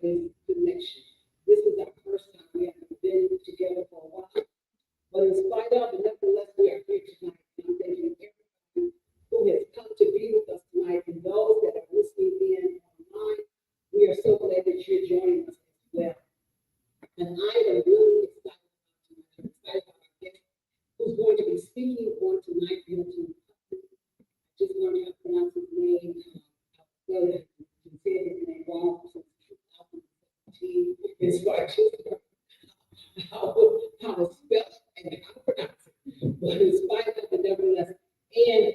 Marketplace Connection. This is our first time we have been together for a while. But in spite of, and nevertheless, we are here tonight. And I'm thanking everybody who has come to be with us tonight and those that are listening in online. We are so glad that you're joining us as well. And I am really excited about tonight. I'm excited about our guest who's going to be speaking on tonight, Milton. Just learned how to pronounce his name. Well, you said his name wrong since 2017. And so I just learned how to spell and how to pronounce it. But in spite of it, nevertheless, and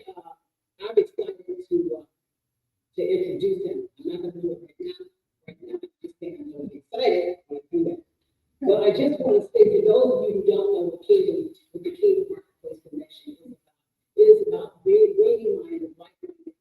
I'm excited to introduce him. I'm not going to do it right now. Right now, I just think I'm really excited when I do that. But I just want to say to those of you who don't know what the Kingdom Marketplace Connection is about, it is about bringing mind and like-minded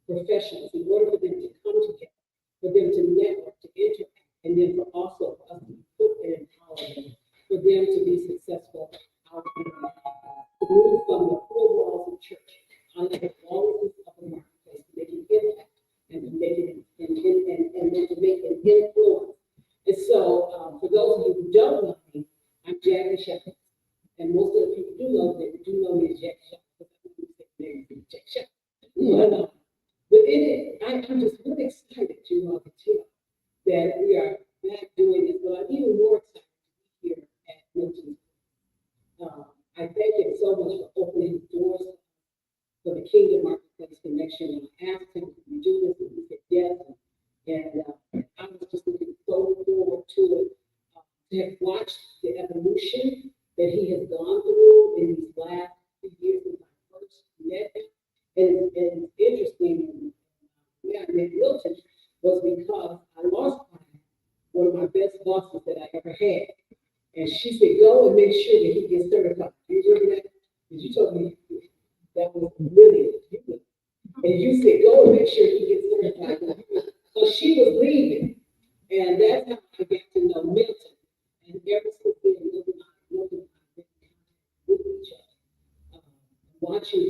professionals in order for them to come together, for them to network, to interact, and then for also us to put and empower them, for them to be successful out in the marketplace, to move from the four walls of church onto the walls of the marketplace, to make an impact and to make it and then to make an influence. And so, for those of you who don't know me, I'm Jackie Shepherd, and most of the people do know me as Jackie Shepherd. Jackie Shepherd. But in it, I'm just really excited to tell that we are back doing this, but I'm even more excited to be here at Milton. I thank him so much for opening doors for the Kingdom Marketplace Connection. And I asked him to do this, and he said yes. And I was just looking so forward to it, to have watched the evolution that he has gone through in these last few years since I first met him. And it's interesting, I met Milton was because I lost one of my best bosses that I ever had. And she said, go and make sure that he gets certified. You remember that? Because you told me that was really you. And you said, go and make sure he gets certified. So she was leaving. And that's how I got to know Milton. And ever since then, Milton and I have been with each other, watching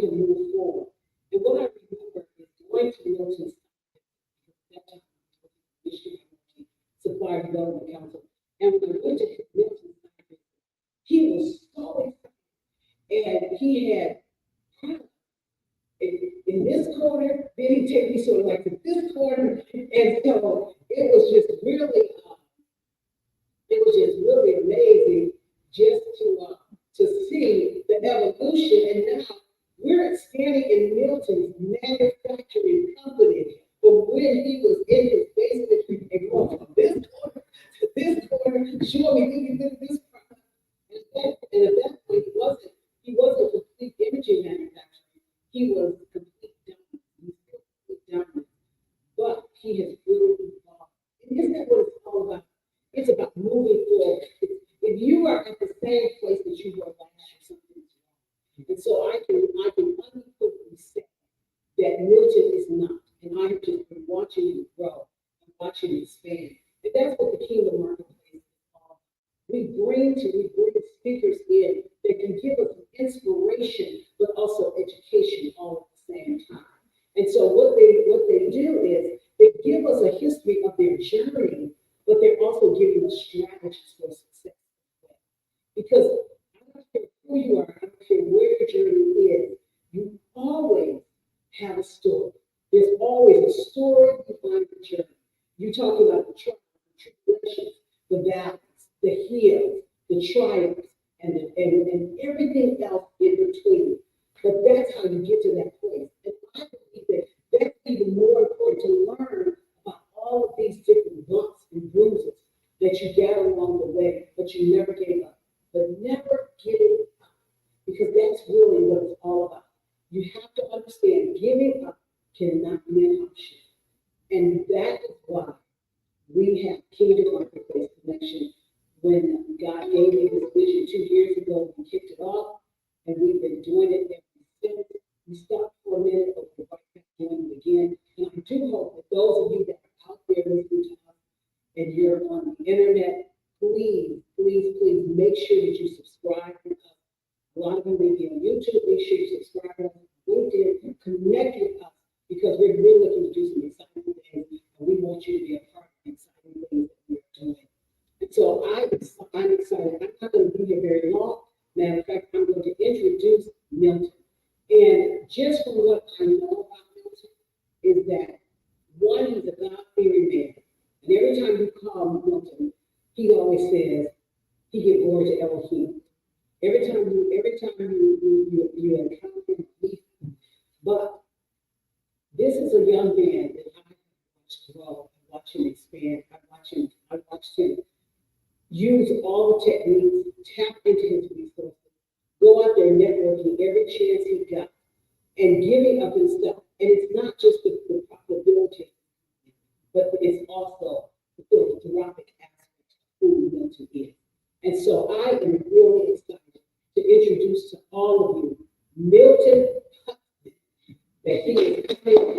him move forward. And what I remember is going to Milton's that time, Michigan Supplier Development Council. And when I went to Milton's he was so excited. And he had in this corner, then he'd take me sort of like to this corner. And so it was just really amazing just to see the evolution. And now we're standing in Milton's manufacturing company from when he was in his basement and going from this corner to this corner, showing me this product. And at that point, he wasn't complete imaging manufacturing. He was complete dominant. But he has really evolved. And isn't that what it's all about? It's about moving forward. If you are at the same place that you were last year, something's wrong. And so I can unequivocally say that Milton is not. And I have just been watching him grow and watching him expand. And that's what the Kingdom Marketplace is all about. We bring speakers in that can give us inspiration, but also education all at the same time. And so what they do is they give us a history of their journey, but they're also giving us strategies for success. Because I don't care who you are, I don't care where your journey is, you always have a story. There's always a story behind the journey. You talk about the trials, the tribulations, the valleys, the hills, the triumphs, and everything else in between. But that's how you get to that place. And I believe that that's even more important to learn about all of these different bumps and bruises that you get along the way, but you never gave up. But never giving up, because that's really what it's all about. You have to understand giving up cannot be an option. And that is why we have Kingdom Marketplace Connection. When God gave me this vision 2 years ago, we kicked it off, and we've been doing it ever since. We stopped for a minute, but we're right back doing it again. And I do hope that those of you that are out there listening to us and you're on the internet, please make sure that you subscribe to us. A lot of you may be on YouTube. Make sure you subscribe to us. LinkedIn, connect with us, because we're really looking to do some exciting things want you to be a part of the exciting things that we're doing. And so I'm excited. I'm not going to be here very long. Matter of fact, I'm going to introduce Milton. And just from what I know about Milton is that one, he's a God-fearing man. And every time you call Milton, he always says he gives glory to Elohim. Every time you encounter him, but this is a young man that I watched grow, I watched him expand, I watched him use all the techniques, tap into his resources, go out there networking every chance he got, and giving of himself. And it's not just the profitability, but it's also the philanthropic aspect of who Milton is. And so I am really excited to introduce to all of you Milton Putman, that he is coming.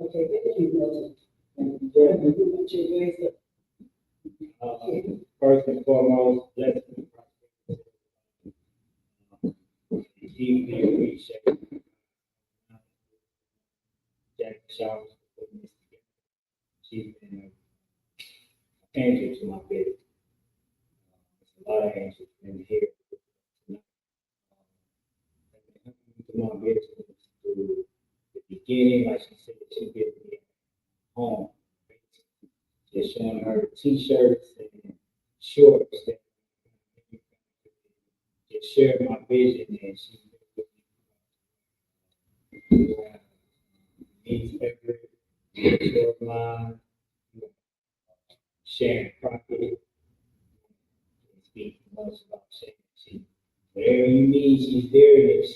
Okay, thank you, Milton. Yeah, you want your ways up. First and foremost, let's deeply appreciate Jack Shaw's for putting this together. She's been an angel to my business. There's a lot of angels in here tonight. To my business through the beginning, like she said, she gave me a home. Just showing her t-shirts and shorts that just share my vision, and she needs every of mine, sharing property, speak most about sharing. She, whatever you need, she's there, and if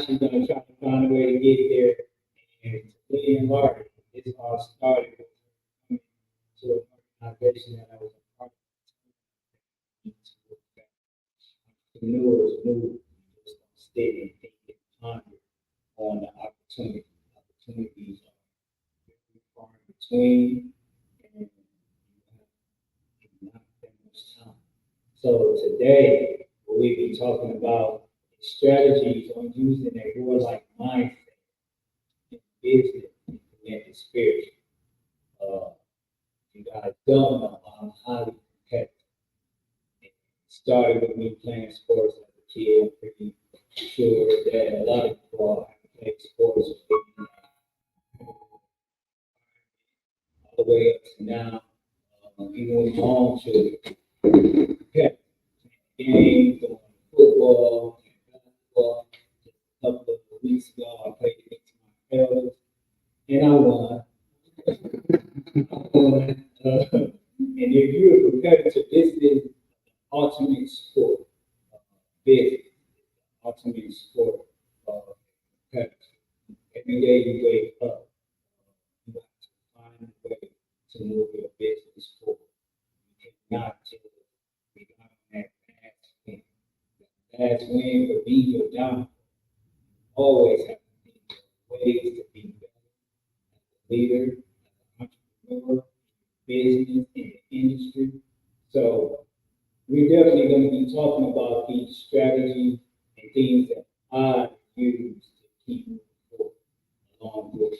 she's gonna try to find a way to get there. And to be in large, this all started with coming to an organization that I was a part of. Entrepreneurs move, just don't stay and think and ponder on the opportunity. Opportunities are very far in between, and you have not that much time. So today, we'll be talking about strategies on using a warlike mindset in business and connected spirit. You guys don't know, I'm highly competitive. It started with me playing sports as a kid. I'm pretty sure that a lot of people have played sports all the way up to now. Even with my own children, okay, games, on football, basketball. Just a couple of weeks ago, I played against my elders, and I won. I won. And if you're a competitor, this is the ultimate sport. Business, ultimate sport. Competitor. Every day you wake up, you have to find a way to move your business forward. You cannot just rely on that fast win. That fast win will be your downfall. Always have to think of ways to be better as a leader, as an entrepreneur, business, in the industry. So we're definitely going to be talking about these strategies and things that I use to keep moving forward along with it.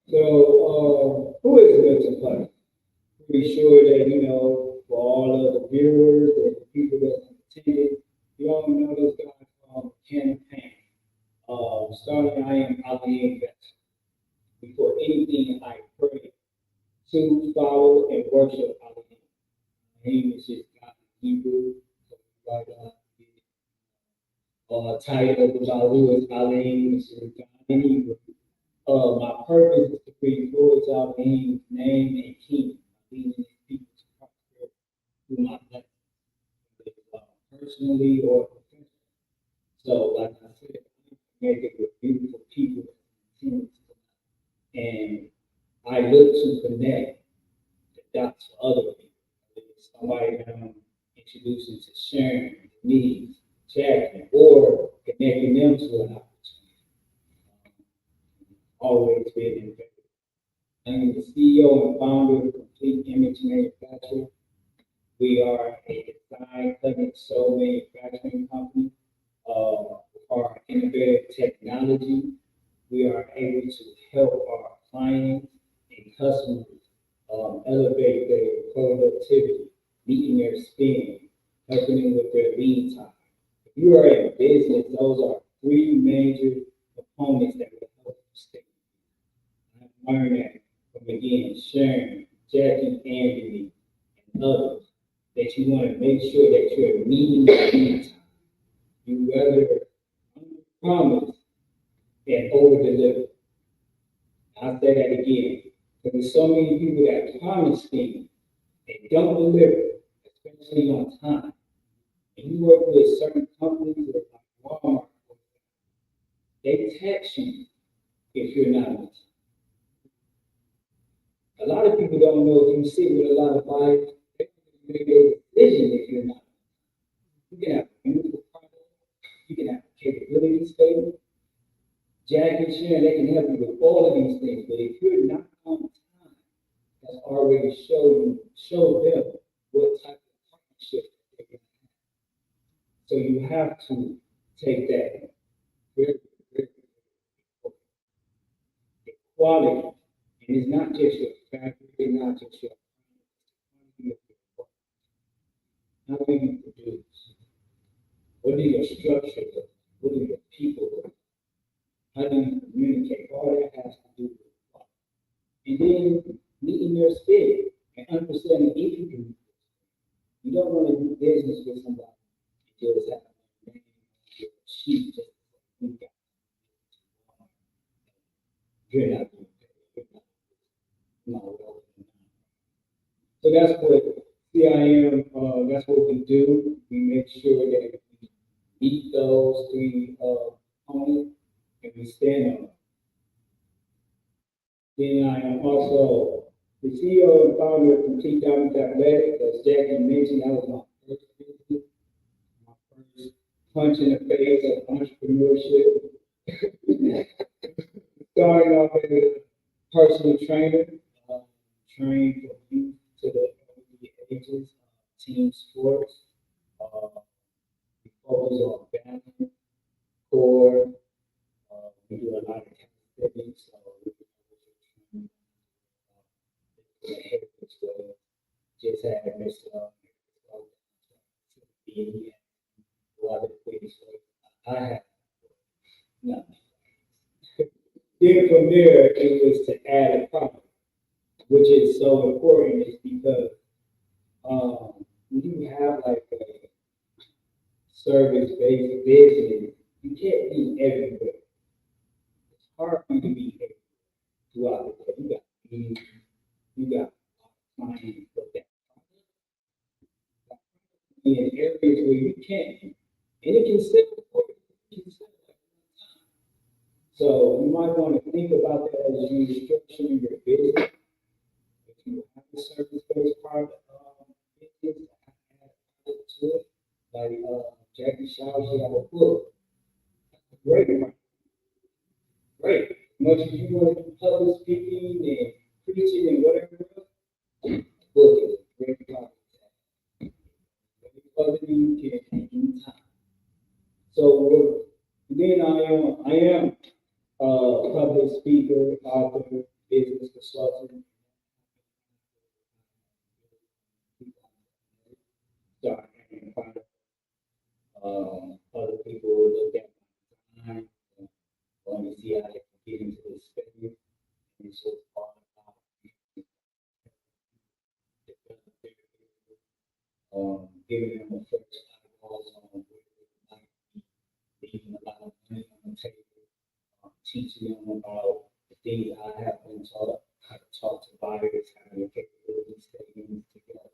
So, who is Milton Putman? Pretty sure that, for all of the viewers and the people that attended, you all know this guy from campaign. Starting, I am Ali Invest. Before anything, I pray to follow and worship Ali. My name is just God in Hebrew. So, like, title about who is Ali, which is God in Hebrew. My purpose is to bring glory to our name and kingdom, leading these people to prosper through my blessings, personally or professionally. So, like I said, I'm connected with I look to connect the dots for other people. If somebody that I'm introducing to sharing needs, chatting, or connecting them to an opportunity. Always been in favor. I am the CEO and founder of Complete Image Manufacturing. We are a design, cutting, sew manufacturing company. Our innovative technology, we are able to help our clients and customers elevate their productivity, meeting their spend, helping them with their lead time. If you are in business, those are three major components that will help you stay. I learned that from again sharing, Jackie, Anthony, and others, that you want to make sure that you're meeting the lead time. You rather promise and over deliver. I'll say that again. Because there's so many people that promise things and don't deliver, especially on time. And you work with certain companies like Walmart, they tax you if you're not on time. A lot of people don't know if you sit with a lot of buyers, they don't make a decision if you're not. You can have a beautiful product, you can have a capability statement. Jack and Sharon, they can help you with all of these things, but if you're not on time, that's already show them what type of partnership they're going to have. So you have to take that very, very important. The quality, and it's not just your factory, it's not just your product. How do you produce? What are your structures? What are your people? How do you communicate? All that has to do with quality. And then meeting their spirit and understanding if you can. You don't want to do business with somebody and just have a name on your sheet just you got. You're not doing that. You're not welcome. So that's what CIM, that's what we do. We make sure that we meet those three components and we stand on them. Then I am also the CEO and founder of Complete Diamond Athletics. As Jackie mentioned, that was my first business, my first punch in the face of entrepreneurship. Starting off as a personal trainer, trained from youth to the early ages, team sports. We focus on balance, core. We do a lot of calisthenics. Just had Mr. A lot of things. I have nothing. Then from there, it was to add a product, which is so important, is because when you have like a service-based business, you can't be everywhere. It's hard for you to be everywhere throughout the day. You got clients for that. In areas where you can't, and it can sit before you can sit. So you might want to think about that as you structuring your business. If you have a service-based part business, add to it. Like Jackie Shaw, she have a book. That's a great one. Great. Much as you want to do public speaking and preaching and whatever else, book is a great part. Other than you can at any time. So then I am public speaker, author, business consultant. Start and find other people look at my time, want to see how they can get into this space. And so it's all about giving them a fresh eyeballs on where they might be, leaving a lot of money on the table. Teaching them about the things I have been taught, how to talk to buyers, how to get capability statements together,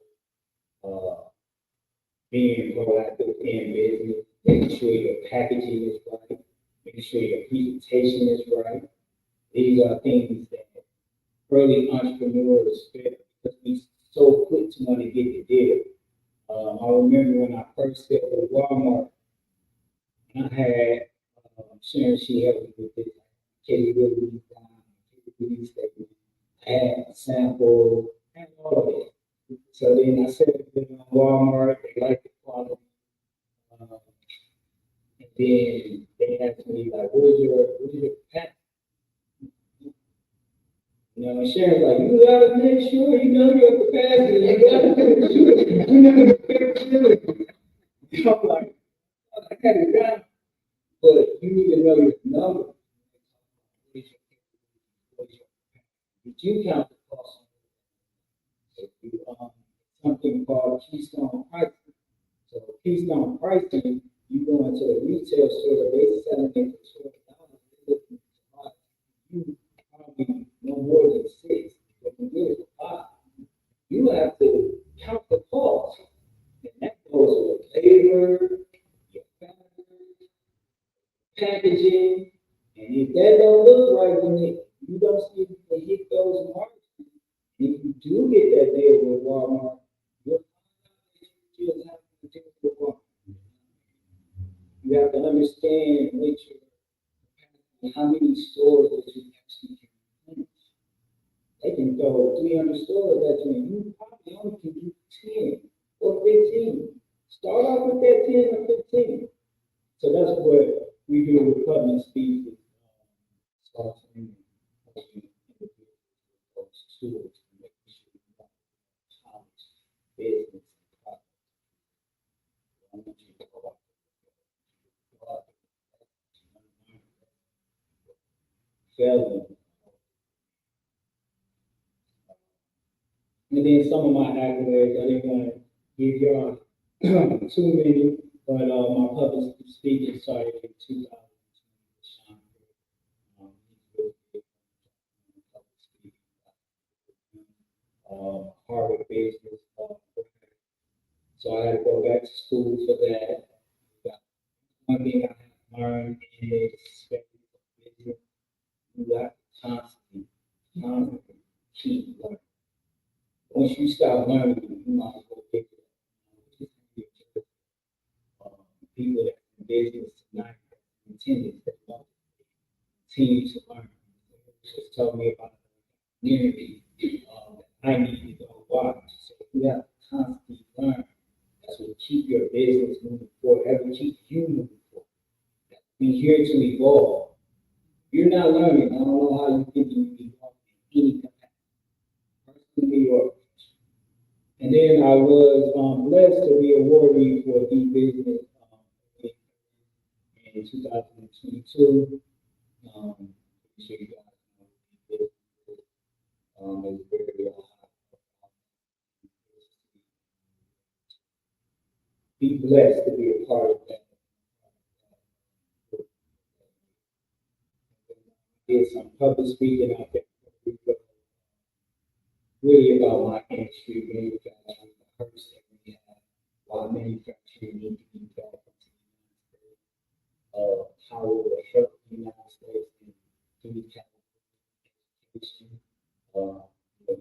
being proactive in business, making sure your packaging is right, making sure your presentation is right. These are things that early entrepreneurs fail because we so quick to want to get the deal. I remember when I first stepped to Walmart, and I had Sharon, she helped me with this capability statement. I had a sample and all of it. So then I said it on Walmart, they liked the quality. And then they asked me, like, where's your patent? You know, and Sharon's like, you gotta make sure you know your capacity. You gotta make sure you know your capability. I'm like, I got it down. But you need to know your number. Did you count the cost? So you, something called Keystone Pricing. So Keystone Pricing, you go into a retail store, they selling it for $12. You probably no more than 6, but you get it for 5. You have to count the cost, and that goes with labor, your packaging, and if that don't look right, then you don't see to hit those marks. If you do get that deal with Walmart, you'll still have to deal with Walmart. You have to understand what your how many stores that you actually can manage. They can throw 300 stores at you, and you probably only can do 10 or 15. Start off with that 10 or 15. So that's what we do with Putman speeches. Start to stores to make sure you have knowledge, business, and product. I want you to go out failing. And then some of my accolades, I didn't want to give y'all too many, but my public speaking started in 2020. Harvard business. So I had to go back to school for that. One thing I have learned is business. You have to constantly keep learning. Once you stop learning, you might as well get it. People that in business tonight intended that want to continue to learn. Just told me about the community. I need to go watch. So you have to constantly learn. That's what keep your business moving forward. That will keep you moving forward. Be here to evolve. You're not learning. I don't know how you think you can evolve in any capacity. Personally or and then I was blessed to be awarded for the business in 2022. Sure you guys know it's very be blessed to be a part of that. Did some public speaking out there. Really about my industry, manufacturing, the hurts that we have, why manufacturing need to be back into the United States, how it will help the United States in food education. They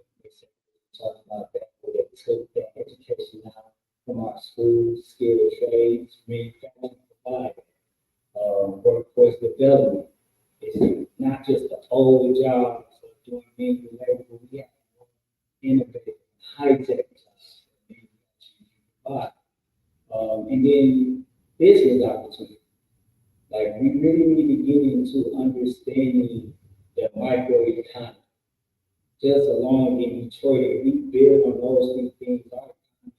talk about that, where they took that education out from our schools, skilled trades, manufacturing, provide workforce development. It's not just the old jobs of doing manual labor, but we have innovative, high-tech jobs. And then business opportunity. Like we really need to get into understanding the micro economy. Just along in Detroit, if we build on those three things, our economy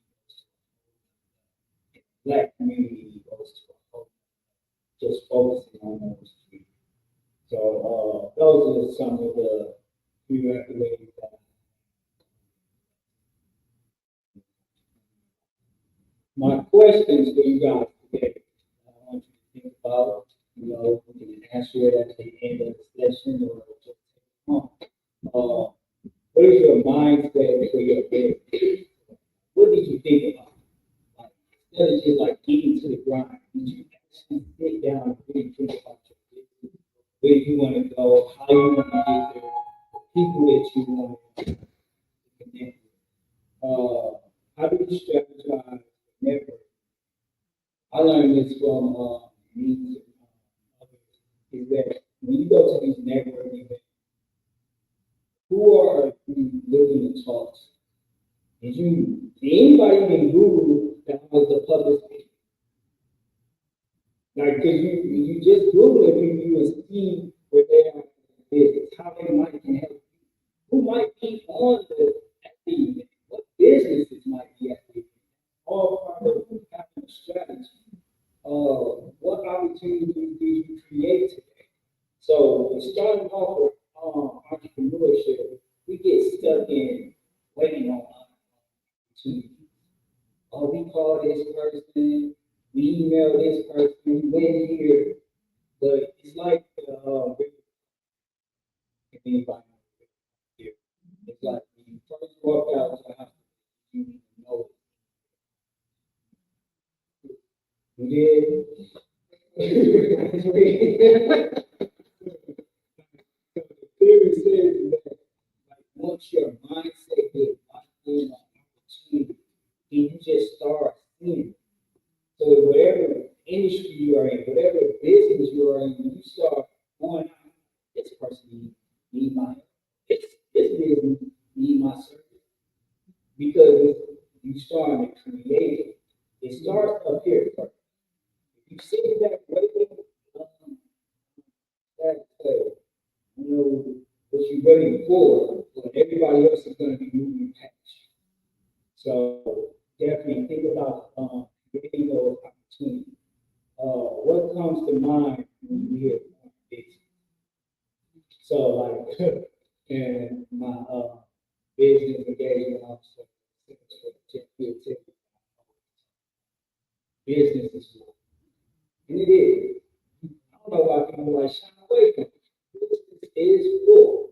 Black community goes to a whole, just focusing on those three. So those are some of the prerequisites that my questions for you guys today. I want you to think about, we can answer it at the end of the session or just take it home. What is your mindset for your business? What did you think about? Like, instead of just like getting to the grind, did you actually sit down and really think about your business? Where you want to go, how you want to get there, people that you want to connect with. How do you strategize network? I learned this from me and others, is that when you go to these networking events, who are you looking to talk to? Anybody can Google that was the public speaker? Like, cause you just Google it, you will see what they are business, how they might can help you. Who might be on at the event? What businesses might be at the event? All part of having a strategy. What opportunities did you create today? So starting off with entrepreneurship, we get stuck in waiting on opportunities. Oh, we call this person, we email this person, we went here, but it's like if anybody here, it's like when you first walk out to the house, you know you did. The theory says that like once your mindset gets locked in on opportunity, then you just start seeing. So whatever industry you are in, whatever business you are in, when you start going out, this person need my help. This business need my service. Because you start to create it. It starts up here first. If you see that waiting, that you know what you're waiting for, but everybody else is going to be moving past you. So definitely think about creating those opportunities. What comes to mind when you hear business? So like in my business engagement officer, business is war. And it is. I don't know why people like shy away from it. Business is war.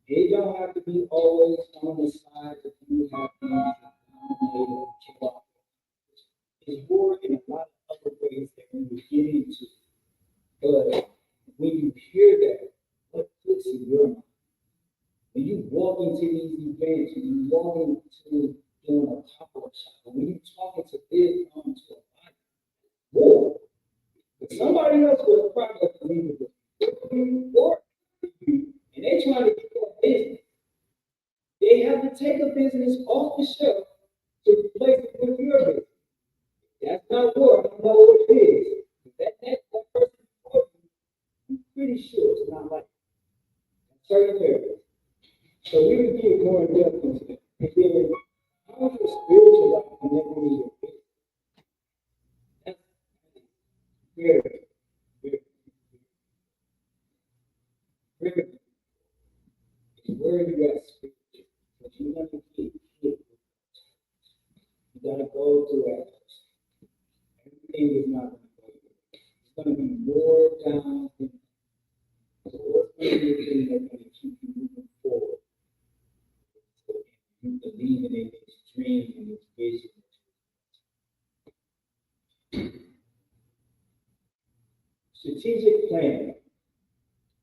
It don't have to be always on the side that you have to dominate kill off. It's war in a lot of other ways that we will get into. But when you hear that, what puts in your mind? When you walk into these events, when you walk into doing a pop-up shop, when you're talking to this to a body, war. But somebody else with a product is either you or you, and they trying to get that business. They have to take a business off the shelf to replace it with your business. That's not war. I don't know what it is. That person, I'm pretty sure it's not like certain areas. So we would get more in depth into that. And then how is your spiritual life connected to your business? That's very, very, very. It's where you at spiritual. But you want to get hit. You gotta go through that. Everything is not going to go through. It's going to be more down. So what's going to be the thing that's going to keep you moving forward? So you believing in this dream and this vision. Strategic planning.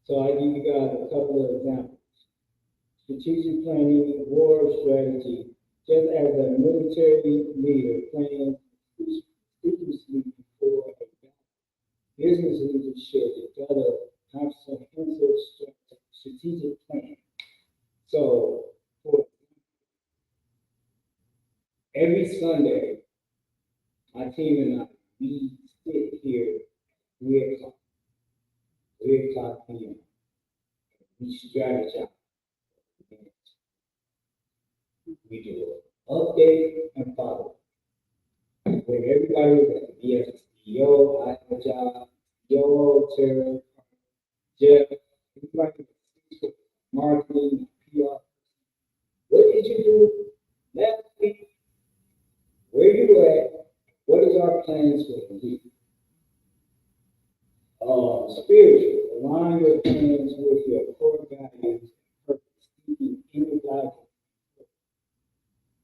So I give you guys a couple of examples. Strategic planning, war strategy. Just as a military leader plans studiously before a battle, business leaders should develop comprehensive strategic plan. So for every Sunday, my team and I, we sit here at 3 o'clock p.m. We strategize. We do an update and follow. When everybody was at the CEO, I have a job, CEO, Tara, Jeff, everybody was marketing, PR. What did you do last week? Where you at? What is our plans for the week? Spiritual, align your plans with your core values and purpose, seeking inner guidance.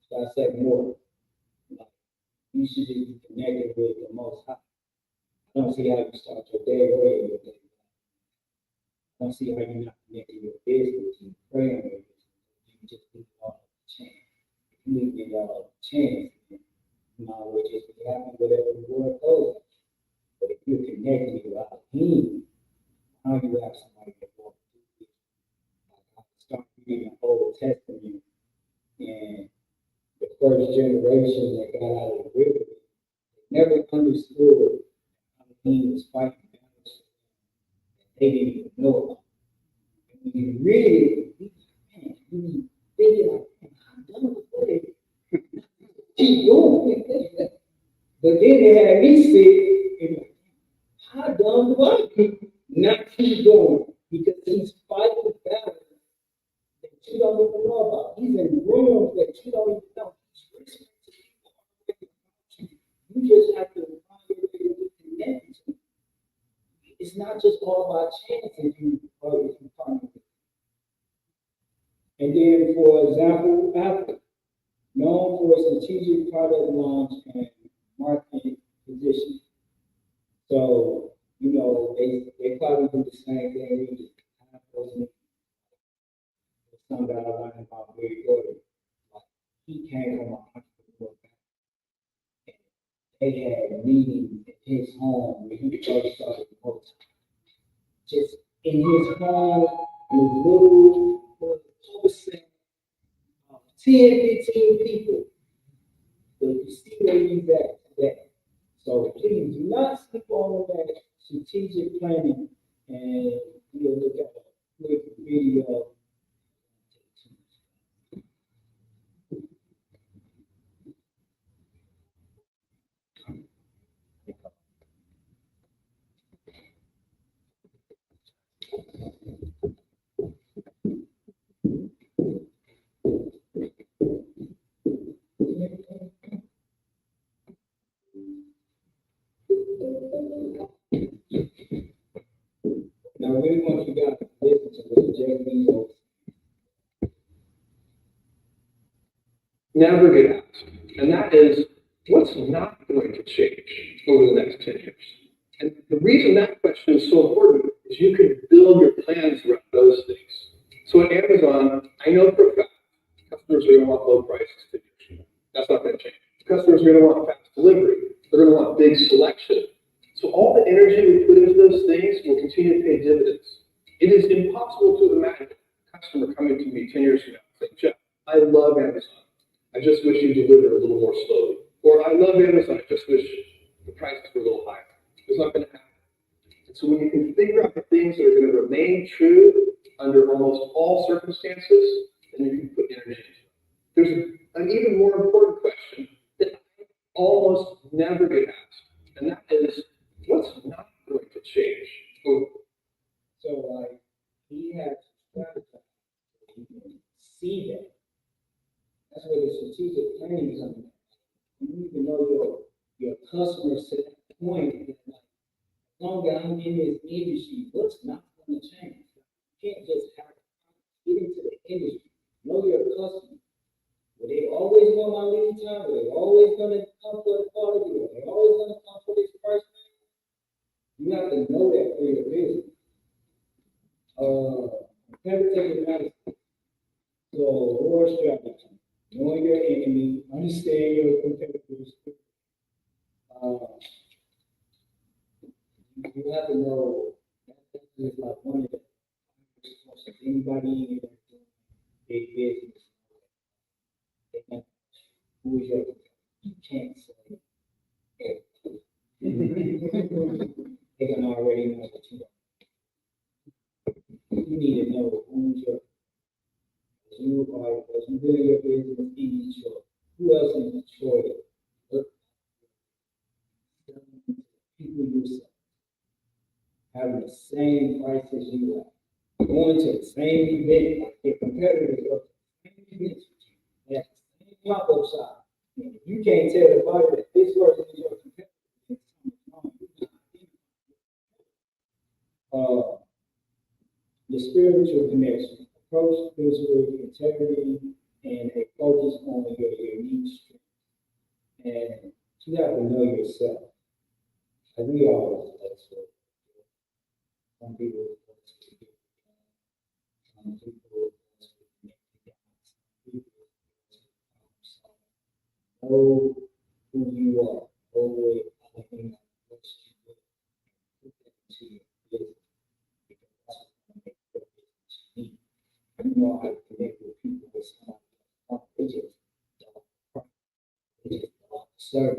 So I said more. Like, you should be connected with the Most High. I don't see how you start your day or your day. don't see how you're not connecting your business. You pray on your business. You just leave it all up to chance. If you leave it all up to chance, you know, which is what happens, whatever the word goes. But if you're connected to a team, how you have somebody that walks through this? Like, I start reading the Old Testament, and the first generation that got out of the river never understood how he was fighting battles that they didn't even know about. And when you read it, man, you think like, man, I'm done with it. Keep going. But then they had me sit and like, how dumb do I not keep going? Because he's fighting battles that you don't even know about. He's in rooms that you don't even know. You just have to find a way to connect to him. It's not just all about chance if you find it. And then, for example, Apple, known for strategic product launch and market position. So, you know, they probably do the same thing. We just kind of posting some guy learning about very good. Like, he came from an entrepreneur background. They had meetings at his home when he first started working. Just in his home, with little, overseeing 10, 15 people. So you see where he's at today. So please do not sleep on that strategic planning, and we'll look at a quick video. Now, I really want you guys to listen to what Jeremy knows. Never get asked, and that is what's not going to change over the next 10 years. And the reason that question is so important is you can build your plans around those things. So at Amazon, I know for a fact customers are going to want low prices 10 years from now. That's not going to change. Customers are going to want fast delivery. They're going to want big selection. So all the energy we put into those things will continue to pay dividends. It is impossible to imagine a customer coming to me 10 years from now saying, Jeff, I love Amazon. I just wish you delivered a little more slowly. Or I love Amazon, I just wish the prices were a little higher. It's not going to happen. And so when you can figure out the things that are going to remain true under almost all circumstances, then you can put energy into it. There's an even more important question that I almost never get asked, and that is, what's not going to change? So, like, he has strategized so you can see that. That's where the strategic planning comes in. You need to know your customers to that point. That, like, as long as I'm in this industry, what's not going to change? You can't just have get into the industry. Know your customer. Will they always want my lead time? Will they always going to come for the quality? Will they always going to come for this price? You have to know that for your business. Competitive analysis. So, war strategy. Knowing your enemy, understand your competitors. You have to know that's just like one of the questions. Anybody in here that's doing big business, they can, who is your competitor? You can't say everything. They can already know what you are. You need to know who's your as you build your business in Detroit. Who else in Detroit? Look, people yourself having the same price as you are, going to the same event, like your competitors go to the same events with you. They have the same pop-up shop. And if you can't tell the buyer that this person is your competitor, then something's wrong. The spiritual connection. Approach this with integrity and a focus on your unique strength. And you have to know yourself. And we always that's what some people know who you are, know what everything what you do, put that into your business, because that's what's going to make your business unique. You know how to connect with people with somebody else. They just don't, they just don't serve.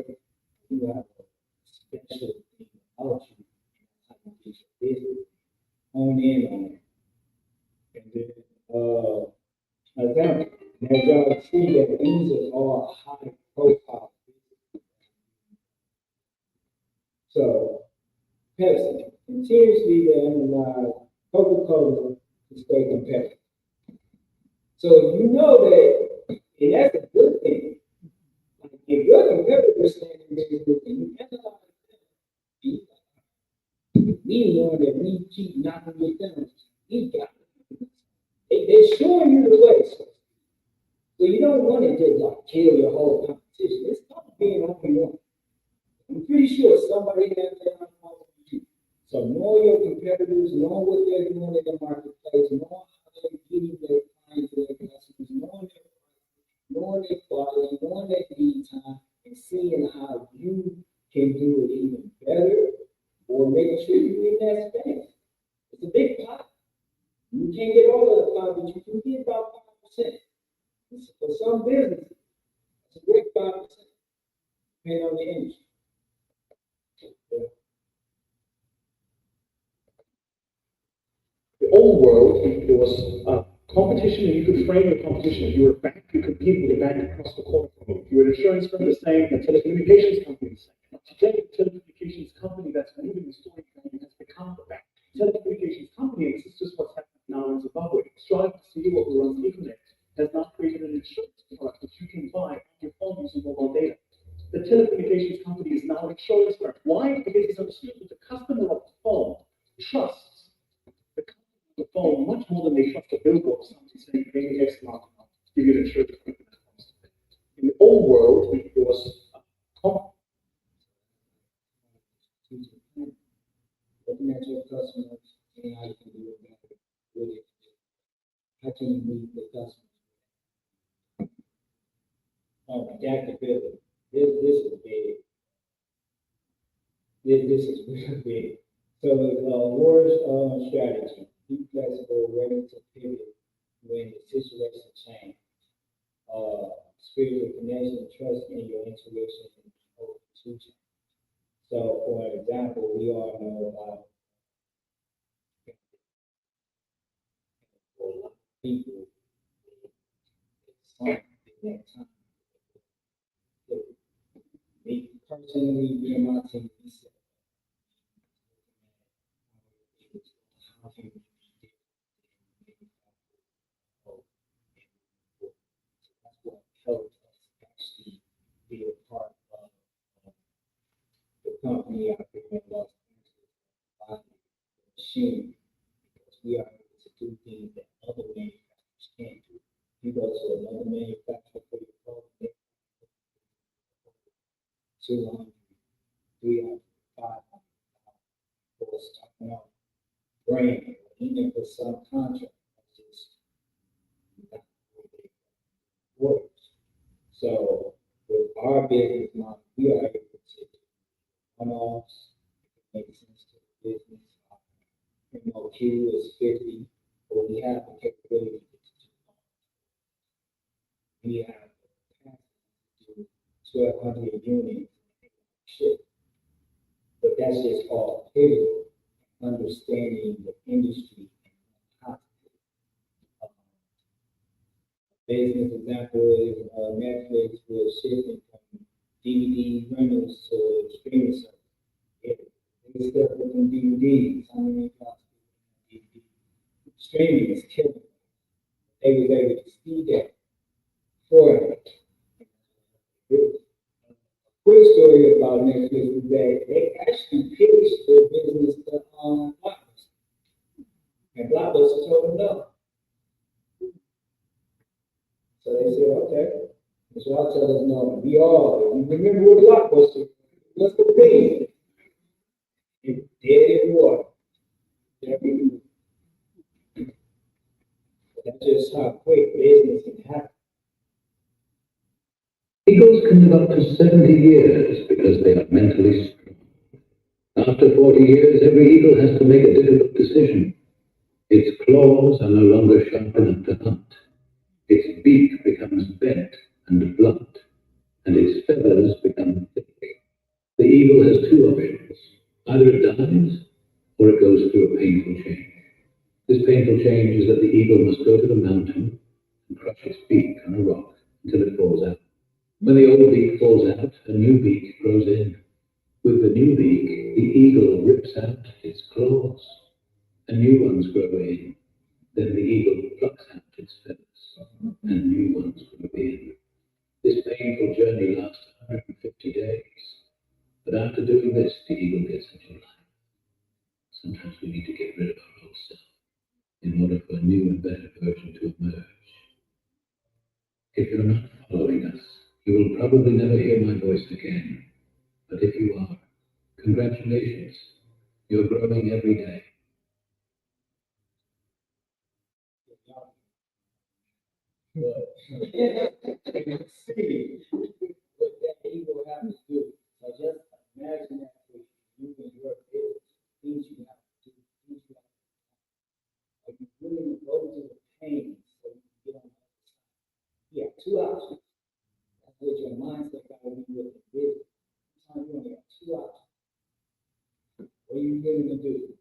You have a special thing about you, and that's how you get your business. Hone in on it. And then, example, as y'all see that these are all high profile. So, Pepsi continuously to analyze Coca-Cola to stay competitive. So you know that, and that's a good thing. Like, if your competitors stand in business and you analyze them, we know that we keep knocking it down. We got it. They're showing you the way. So you don't want to just like kill your whole competition. It's not being only one. I'm pretty sure somebody has that on you. So know your competitors, know what they're doing in the marketplace, know how they're getting their clients and their customers, knowing their quality, knowing their lead time, and seeing how you can do it even better or making sure you're in that space. It's a big pot. You can't get all of the pot, but you can get about 5%. For some businesses, it's a great 5%, depending on the industry. The old world, there was competition, and you could frame your competition. If you were a bank, you compete with a bank across the corner from you. If you were an insurance firm, the same, a telecommunications company, the same. Today, the telecommunications company that's moving the story has become the bank. Telecommunications company, and this is just what's happening now in Zimbabwe, strive to see what runs Ethernet, has not created an insurance product that you can buy on your phone using mobile data. The telecommunications company is now an insurance firm. Why? Because it's understood that the customer of the phone trusts the phone much more than they trust a billboard or something saying pay me X amount to give you the insurance. In the old world, it was looking at your customers and how you can do it better with it. How can you meet the customers? Adaptability. This is big. This is really big. So Ward's strategy, be flexible, ready to pivot when the situation changes. Spiritual connection, trust in your intuition and hope to change. So, for example, we all know about for a lot of people, it's something that time. Me personally, me and my team, we said, how can we do this? That's what helped us actually be a part of the company out here in Los Angeles, the machine, because we are able to do things that other manufacturers can't do. You go to another manufacturer for your phone, 200, 300, 500 for starting out brand, even for subcontract, that's just not the way it works. So with our business model, we are able to do one-offs, it makes sense to the business. MOQ is 50, but we have the capability to do we have the capacity to do 1,200 units. Shit. But that's just all pivotal, understanding the industry and how to business example is Netflix was shifting from DVD rentals to streaming service. They stuck with them DVDs. How many times DVD? Streaming is killing them. They was able to see that for it. Quick story about Netflix is that they actually pitched their business to Blockbuster. And Blockbuster told them no. So they said, okay. And so I tell us no. We all, remember what Blockbuster, what's the thing? It's dead in water. That's just how quick business can happen. Eagles can live up to 70 years because they are mentally strong. After 40 years, every eagle has to make a difficult decision. Its claws are no longer sharp enough to hunt. Its beak becomes bent and blunt, and its feathers become thick. The eagle has two options. Either it dies, or it goes through a painful change. This painful change is that the eagle must go to the mountain and crush its beak on a rock until it falls out. When the old beak falls out, a new beak grows in. With the new beak, the eagle rips out its claws, and new ones grow in. Then the eagle plucks out its feathers, and new ones grow in. This painful journey lasts 150 days. But after doing this, the eagle gets a new life. Sometimes we need to get rid of our old self in order for a new and better version to emerge. If you're not following us, you will probably never hear my voice again. But if you are, congratulations. You're growing every day. But see what that eagle have to do. So just imagine that for you and your business, things you have to do, things you have to do. Like you really go to the pain so you can get on the other side. You have two options. That's what your mindset got to be with the business. Sometimes you only have two options. What are you willing to do?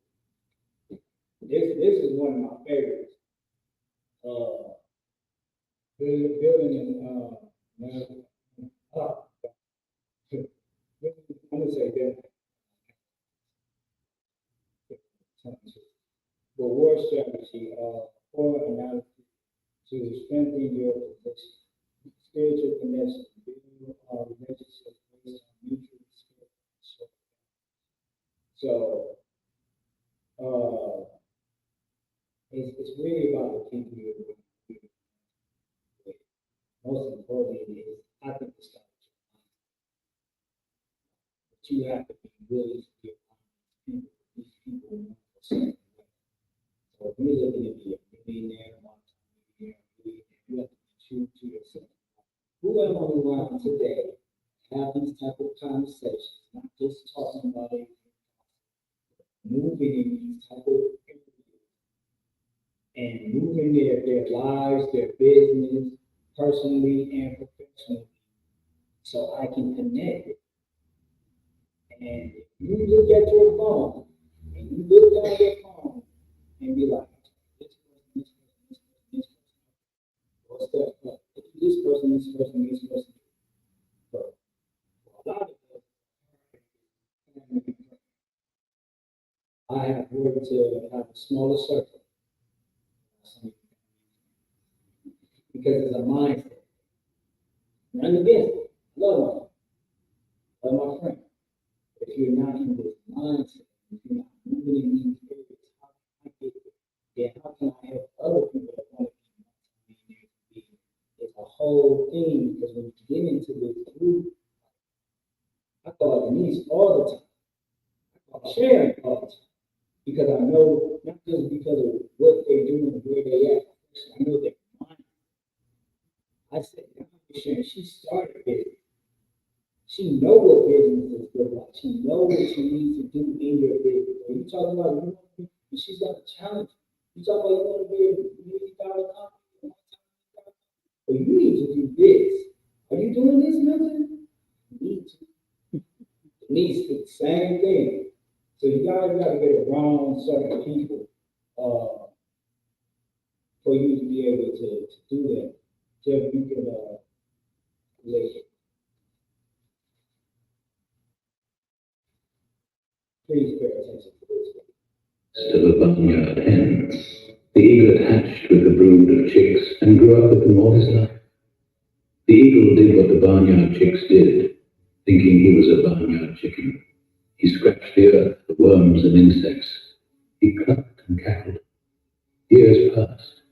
This is one of my favorites. Building and I'm gonna say that. The war strategy for analysis to strengthen your position, spiritual connection, building relationships based on mutual respect. So it's really about the people you're with. Most importantly is I think it's start with your mind. But you have to be willing to give people these people want a certain way. So if you're looking to be a millionaire, multi-millionaire, you have to be true to yourself. Who am I around today? Have these type of conversations, not just talking about it, moving in these type of areas and moving their lives, their business, personally and professionally, so I can connect it. And if you look at your phone and you look down your phone and be like, this person, what's that? This person. So a lot of us, I have worked to have a smaller circle because it's a mindset. And again, love my friend. If you're not in this mindset, if you're not moving in these areas, how can I get there? Then how can I help other people that want to be? It's a whole thing because when you get into this group, I call Denise all the time. I call Sharon all the time. Because I know, not just because of what they do and where they at, I know their mind. I said, Sharon, she started business. She know what business is good like. She know what she needs to do in your business. When you talking about you want to be, and she's got a challenge. You talking about you want to be a $1 million company, well, you need to do this. Are you doing this, Milton? You need to. It needs to the same thing. So you gotta get around certain people for you to be able to do that. Jeff, you can listen. Please pay attention to this. Of a barnyard hen, the eagle hatched with a brood of chicks and grew up with them all his life. The eagle did what the barnyard chicks did, thinking he was a barnyard chicken. He scratched the earth for worms and insects. He clucked and cackled. Years passed.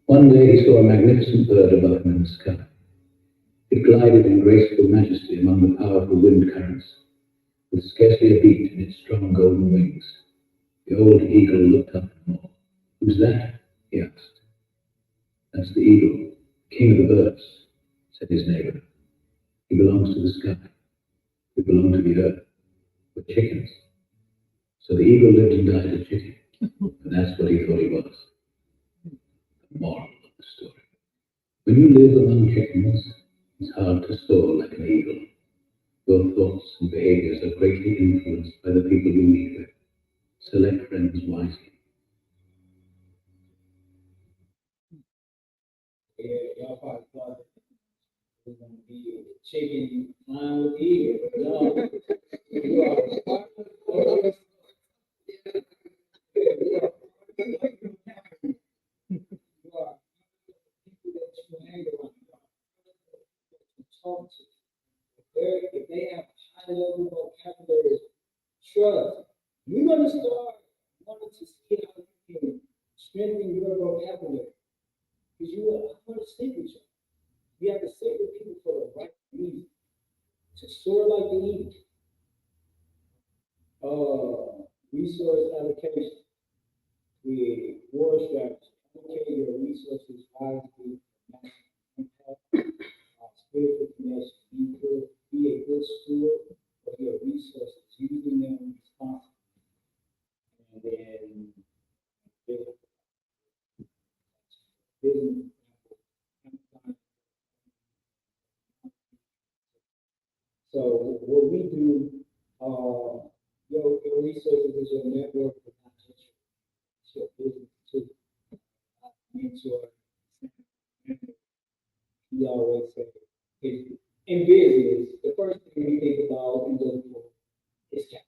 One day he saw a magnificent bird above him in the sky. It glided in graceful majesty among the powerful wind currents, with scarcely a beat in its strong golden wings. The old eagle looked up at them all. "Who's that?" he asked. "That's the eagle, king of the birds," said his neighbor. He belongs to the sky. We belong to the earth. We're chickens. So the eagle lived and died a chicken. And that's what he thought he was. The moral of the story. When you live among chickens, it's hard to soar like an eagle. Your thoughts and behaviors are greatly influenced by the people you meet with. Select friends wisely. Yeah, y'all probably thought it was gonna be a chicken flying with the eagle. No, you are part of the you are people that you hang around, you talk to. If they have a high level vocabulary of trust, you're gonna start wanting to see how you can strengthen your vocabulary. Because you want to stick with you. You have to sit with people for the right reason. To soar like the eagle. Resource allocation. Create war strategy. Allocate your resources wisely. Impact. Spiritual connection. Be a good steward of your resources, using them responsibly. And then business. So what we do, your resources is your network, but not just your business too. Mentor. We always say, in business, the first thing we think about and look for is capital.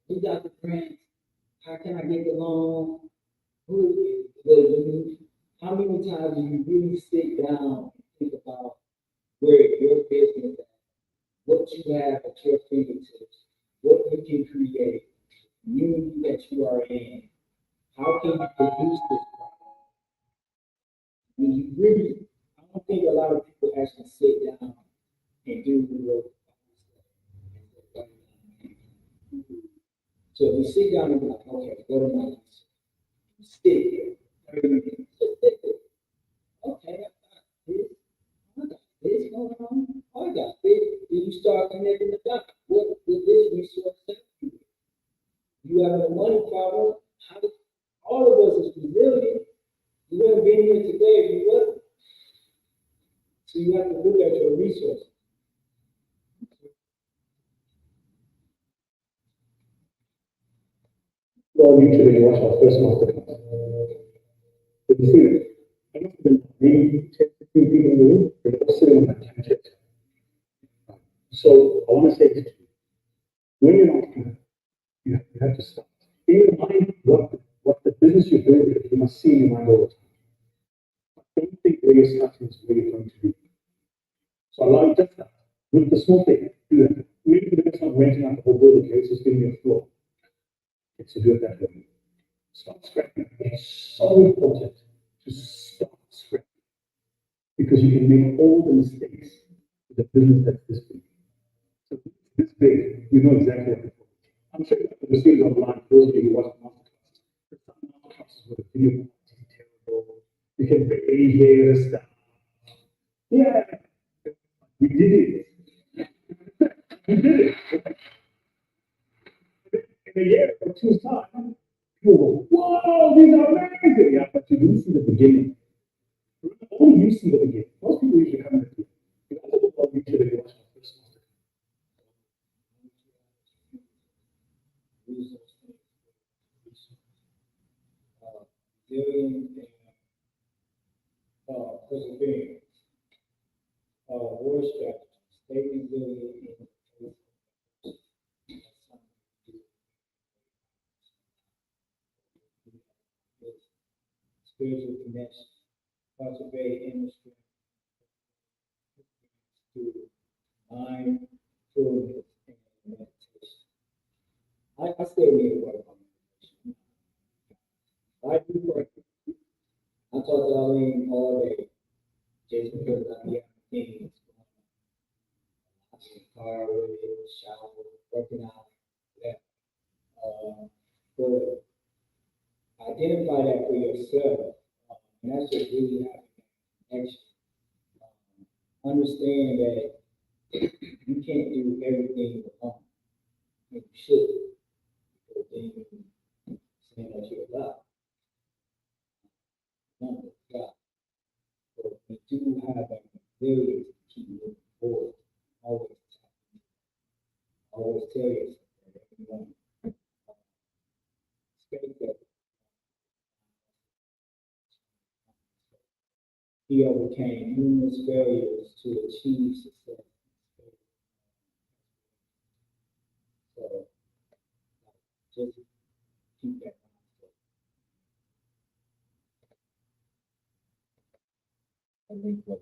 Who got the grant? How can I get the loan? How many times do you really sit down and think about where your business is, what you have at your fingertips, what you can create, the community that you are in, how can you produce this product? When you really, I don't think a lot of people actually sit down and do the work. So if you sit down and be like, okay, what am I? Stick here. 30 minutes. Just stick there. Okay, I got this. I got this going on. I got this. Then you start connecting the dots. What does this resource say to you? You have a money problem. All of us is resilient. You wouldn't be here today if you wasn't. So you have to look at your resources. Well, usually watch our first masterclass. But you see, I don't think maybe 10, 15 people in the room, they're all sitting on that 10 chairs. So I want to say this to you. When you're not here, you have to start. In your mind, what the business you're doing, you must see in your mind all the time. I don't think where you're starting is where you're going to be. So allow you just that. With the small thing, do that. Maybe the business not renting out the whole building, it's just giving you a floor. It's to do it that way. Start scrapping. It's so important to start scrapping. Because you can make all the mistakes with a business that's this big. So this big, you know exactly what to do. I'm sure you've seen it online, those of you who watch the masterclasses. There's some masterclasses where the video quality is terrible. You can barely hear the stuff. Yeah, we did it. We did it. In a year or two's time, people go, whoa, these are amazing. Yeah, but you didn't see the beginning. Only you see the beginning. Most people usually come to you. You also don't want you to watch the first one. Resilience and perseverance. War strategy. Stay resilient in the face of spiritual connection. Cultivate inner strength through mindfulness and meditation. I still need to work on meditation. I do work. I talk to Eileen all day just because I be having things going on. I get car with it, shower, working out, that. But identify that for yourself. And that's just really having that connection. understand that you can't do everything alone. You should, because then you saying that you're God. Remember, God. But we do have an ability to keep moving forward. Always, always tell yourself that everyone expect that he overcame numerous failures to achieve success. So just keep that mindset. I think what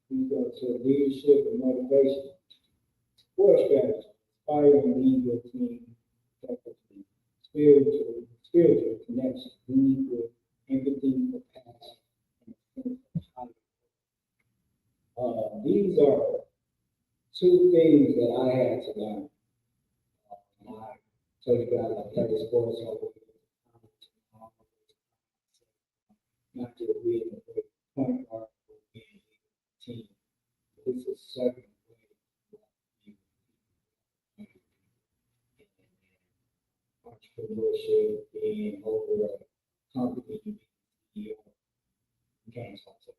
we go to leadership and motivation. Core strategy: inspire and lead your team effectively. Spiritual connection. Lead with empathy, compassion, and a sense of higher. These are two things that I had to learn. I told you guys I played sports all the way not to be a point guard or being a team. It's a certain way entrepreneurship, being over a company, CEO, you can't talk to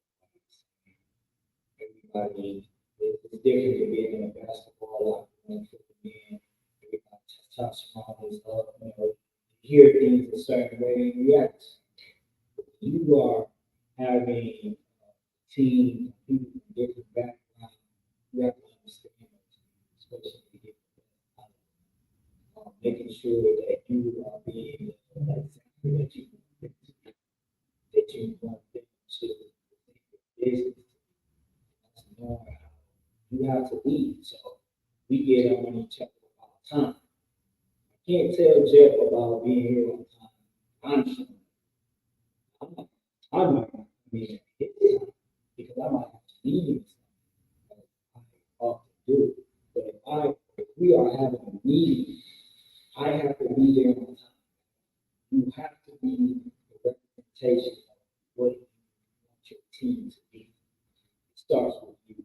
everybody. It's different than being in a basketball locker room, everybody testosterone is up, you hear things a certain way, you react. You are having a team of people from different backgrounds, you have to understand, especially to get making sure that you are being exactly that you want them to business. Knowing how you have to lead. So we get on each other all the time. I can't tell Jeff about being here all the time. I'm sure. I might not be here because I might have to leave something I ought to do. But if we are having a meeting, I have to be there on time. You have to be the representation of what you want your team to be. It starts with you.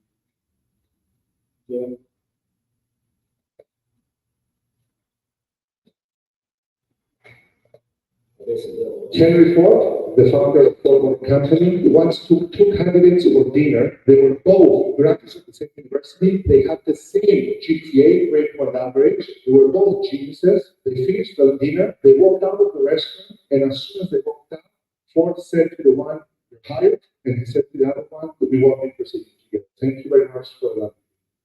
Yeah. Henry Ford, the founder of Ford Motor Company, once took two candidates for dinner. They were both graduates of the same university. They had the same GPA, grade point average. They were both geniuses. They finished the dinner. They walked out of the restaurant, and as soon as they walked out, Ford said to the one, "You're hired," and he said to the other one, "We won't be proceeding together. Thank you very much for that."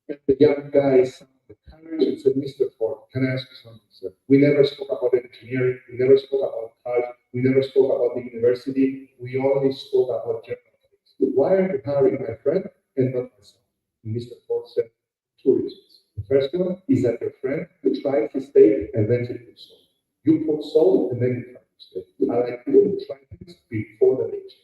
And the young guy summoned the courage and said, "Mr. Ford, can I ask you something, sir? We never spoke about engineering. We never spoke about cars. We never spoke about the university. We only spoke about general things. Why are you hiring my friend and not myself?" And Mr. Ford said, "Two reasons. The first one is that your friend tried his steak and then he put salt. You put salt and then you try your steak. I like people who try things before the nature.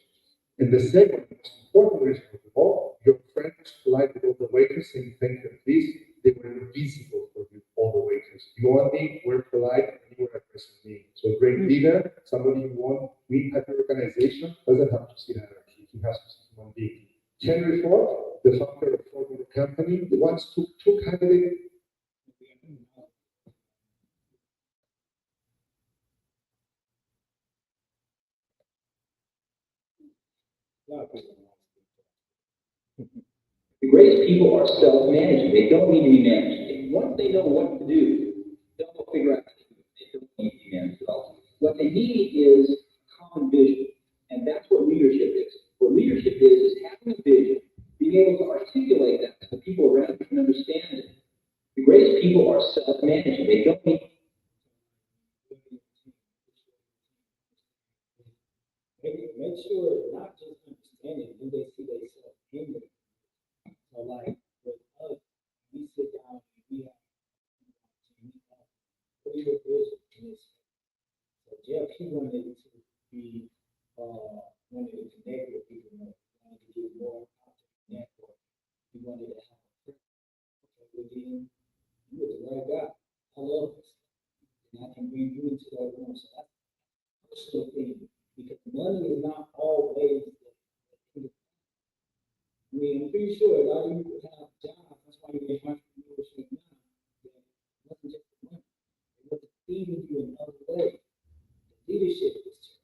And the second most important reason of all, your friend was polite with all the waiters saying thank you and please. They were invisible for you, all the waiters. You only were polite and you were addressing me. So a great leader, somebody you want win at your organization, doesn't have to see hierarchy. He has to see human being. Henry Ford, the founder of Ford Motor Company, once took two candidates. The greatest people are self-managing. They don't need to be managed. And once they know what to do, they'll figure out they don't need to be managed at all. What they need is a common vision. And that's what leadership is. What leadership is having a vision, being able to articulate that so people around you can understand it. The greatest people are self-managing. They don't need Make sure not just understanding, do they see themselves in it? So like with us, we sit down and we have clear vision in this. So Jeff, he wanted to be wanted to connect with people more, wanted to get more out of the network. He wanted to have a friend. Okay, well then you were the right guy. I love this. And I can bring you into that room. So that's a personal thing. Because money is not always the I mean, I'm pretty sure a lot of you have jobs, that's why you're in entrepreneurship now, that wasn't just the money, it was feeding you in other ways. The leadership was changed.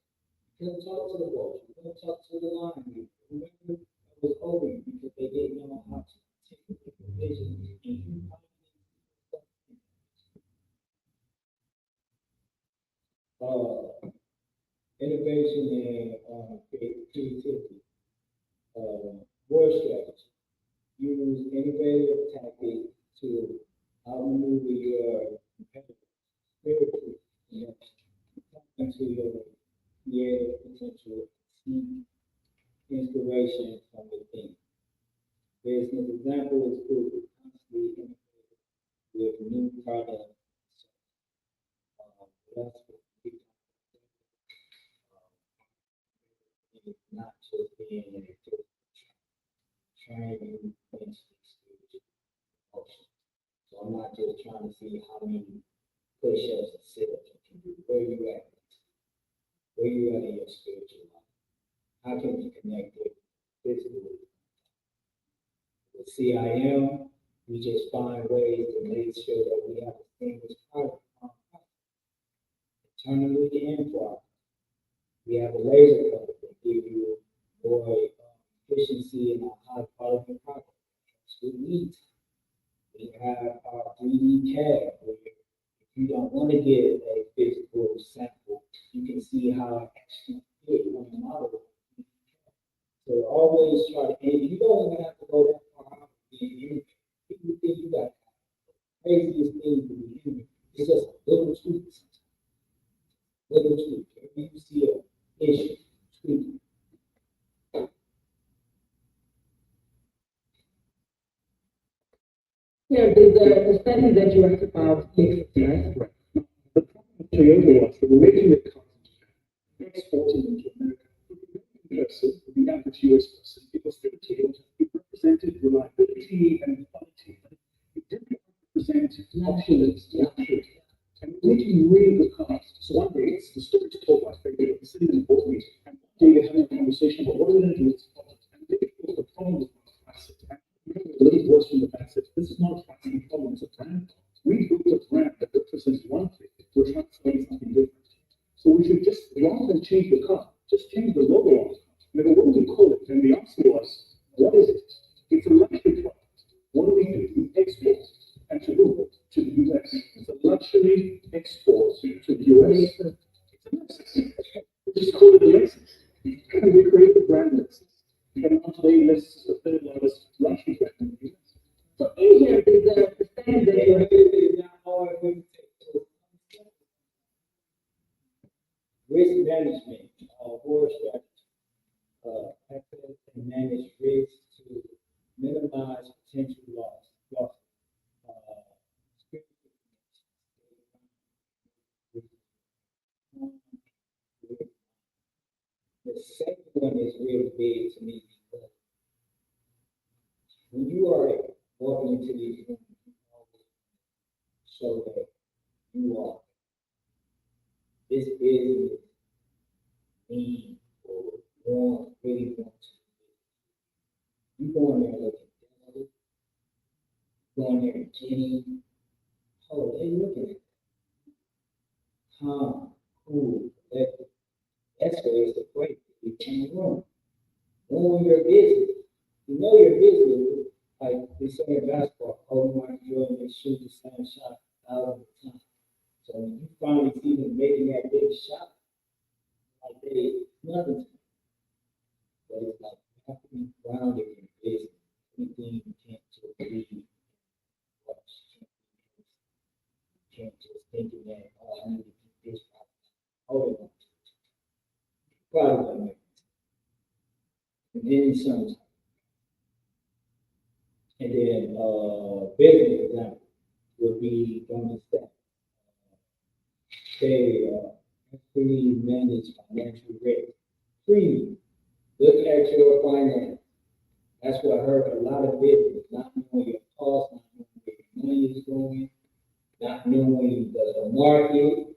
You couldn't talk to the boss, you couldn't talk to the line, remember, it was over you because they didn't know how to take the vision and you innovation and creativity, war strategy. Use innovative tactics to outmaneuver your competitors spiritually, you know, tap into your creative potential, seek inspiration from within. Business example is Google, constantly innovative with new products. That's what we not just being an activity, training instincts to emotion. So I'm not just trying to see how many push-ups and sit-ups you can do. Where you at? Where you at in your spiritual life? How can you connect with physical? With CIM, we just find ways to make sure that we have a seamless product internally and for we have a laser cutter that give you more efficiency and a high quality product. We need. We have our 3D CAD where if you don't want to get a physical sample, you can see how it actually fit on the model. So always try to, and you don't even have to go that far out. People think you got craziest things to be in. It's just a little tweak. Little tweak. If you see an issue, tweak it. Yeah, the study that you asked about, right? Right. The problem with Toyota was they were making the cars exporting into America. Person, the average US person, because the Toyota, it represented reliability and quality. It didn't represent opulence, luxury. And making really good cars. So one day, it's the story told by Freddy, sitting in the boardroom, and one day they're having a conversation about what are we going to do with this product. And they was the problem with price. And remember, the little voice from the back said, this is not a pricing problem, it's a brand. We built a brand that represents one thing. We're trying to say something different. So we should just, rather than change the car, just change the logo on it. And then what do we call it? And the answer was, what is it? It's a luxury product. What do? We export and to who? To the US. It's a luxury export to the US. It's a Lexus. We just call it a Lexus. And we create the brand Lexus. And now today, Lexus is the third largest luxury brand in the US. So in here, the study that you risk management, war strategy, access and manage risk to minimize potential loss. The second one is really big to me because when you are walking into these rooms, you always show that you are this business need or really want to. You go in there looking desperate, go in there and giddy. Oh, they looking at that. Calm, cool, collected. That's where it's the break. You can't run. Knowing your business. You know your business, like we say in basketball, oh my God, they shoot the same shot out of the time. So when you finally see them making that big shot, like they nothing. But it's like you have to be grounded in business. Anything you can't just read, watch, you can't just think of that, oh, I need to do this right. Hold it on. Probably gonna make it. And then some. And then business example would be from the staff. They actually manage financial risk. Three, look at your finance. That's what hurt a lot of business, not knowing your costs, not knowing where your money is going, not knowing the market.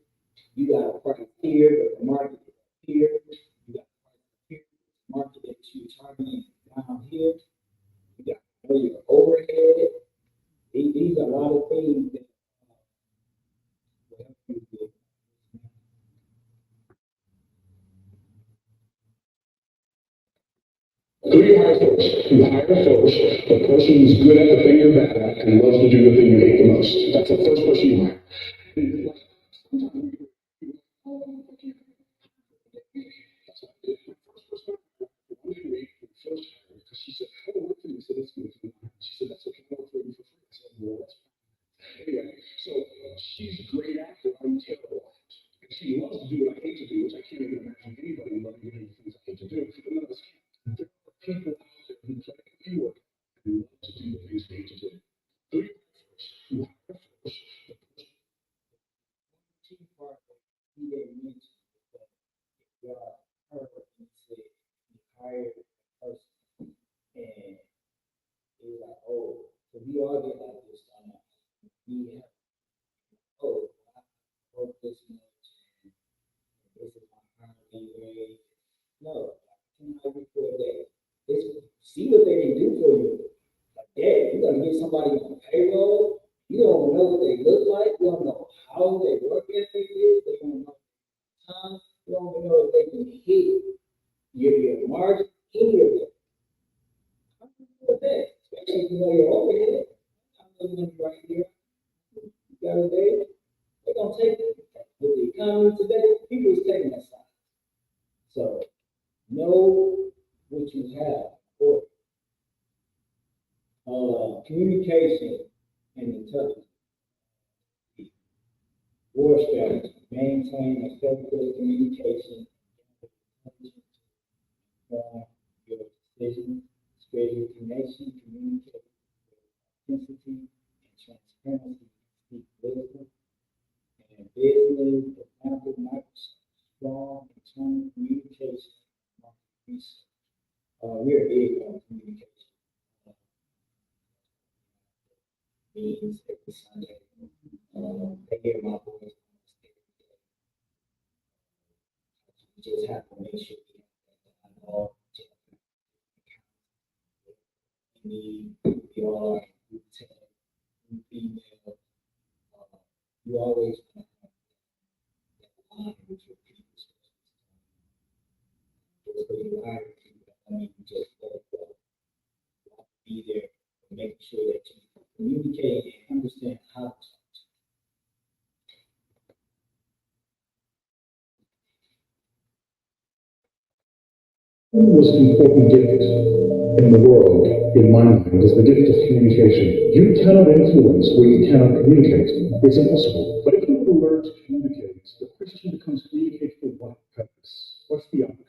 You got a price here, but the market is up here. You got a price here, the market that you're targeting down here. overhead. These are a lot of things that will help you with. Who do you hire first? You hire first the person who's good at the thing you're bad at and loves to do the thing you hate the most. That's the first person you hire. She said, I don't work for you. He said, that's good. She said, that's okay. I work for you for free. I said, well, that's fine. Anyway, so she's a great actor. I'm terrible at it. And she loves to do what I hate to do, which I can't even imagine anybody loving to do the things I hate to do. But none of us can. There are people out there who try to be work and love to do the things they hate to do. Who do you hire first? You hire first the person. Key part that he didn't mention is that if y'all heard him say he hired a person and he was like, oh, so we all get like this on us. We have, oh, I work this much and this is my hourly rate. No, I can hire you for a day. See what they can do for you. Like, yeah, you're gonna get somebody on payroll. You don't know what they look like. You don't know how they work ethic is. They don't know time. You don't even know if they can hit your margin, any of that. I'm good with that, especially if you know your overhead. I'm looking at right here. You got a day. They're gonna take it. With the economy today, people is taking that side. So know what you have. Communication and intelligence. War strategy. Maintain effective communication. Inform your decisions. Schedule connection. Communicate with authenticity and transparency. Speak wisdom. And business, example, Microsoft, strong internal communication, market research. We're big on communication. Meetings every Sunday. They hear my voice almost every day. We just have to make sure we have that dialogue. We are, we tell, we female. You always want to have that line with your people. Just because you hire people, I mean, you just let it go. You have to be there and make sure that you communicate and understand how to. The most important gift in the world, in my mind, is the gift of communication. You cannot influence where you cannot communicate. It's impossible. But if you learn to communicate, the question becomes communicate for what purpose? What's the outcome?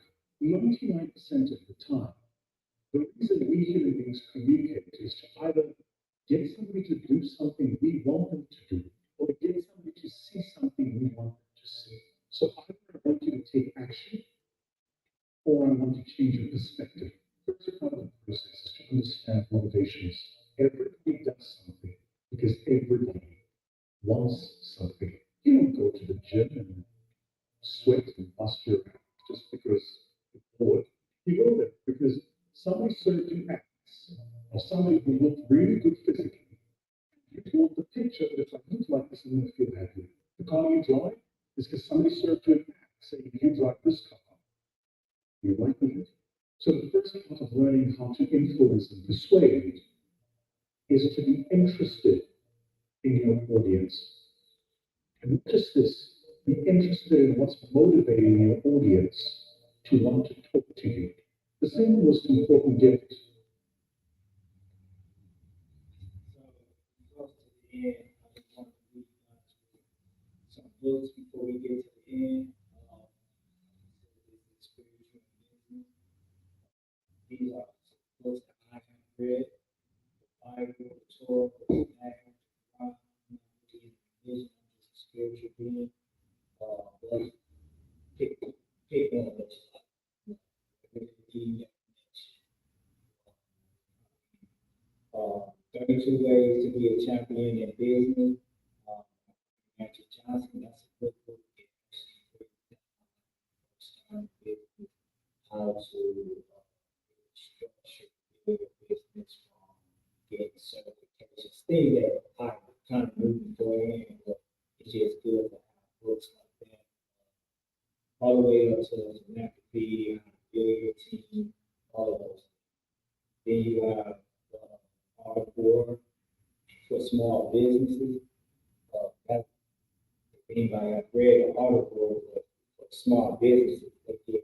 99% of the time, the reason we human beings communicate is to either get somebody to do something we want them to do, or to get somebody to see something we want them to see. So either I want you to take action, or I want to change your perspective. First part of the process is to understand motivations. Everybody does something because everybody wants something. You don't go to the gym and sweat and bust your ass just because you're bored. You go there because somebody served you ass, or somebody who looked really good physically. You told the picture that if I look like this, I'm going to feel happy. The car you drive is because somebody served you an ass saying, if you drive this car, you like it. So the first part of learning how to influence and persuade is to be interested in your audience. And not just this, be interested in what's motivating your audience to want to talk to you. The single most important gift. So, close to the end, I just want to read some books before we get to the end. Spiritual business. These are books that I have read. The Bible, the Torah, the Bible, the vision, just a spiritual being. But pick one of those. Really 32 ways to be a champion in business. Andrew Johnson, that's a good book. How to structure your business from getting books like that, all the way up to McAfee, Billiard Team, all of those. Then you have Audible for small businesses. That, if anybody have read Audible for small businesses, they get.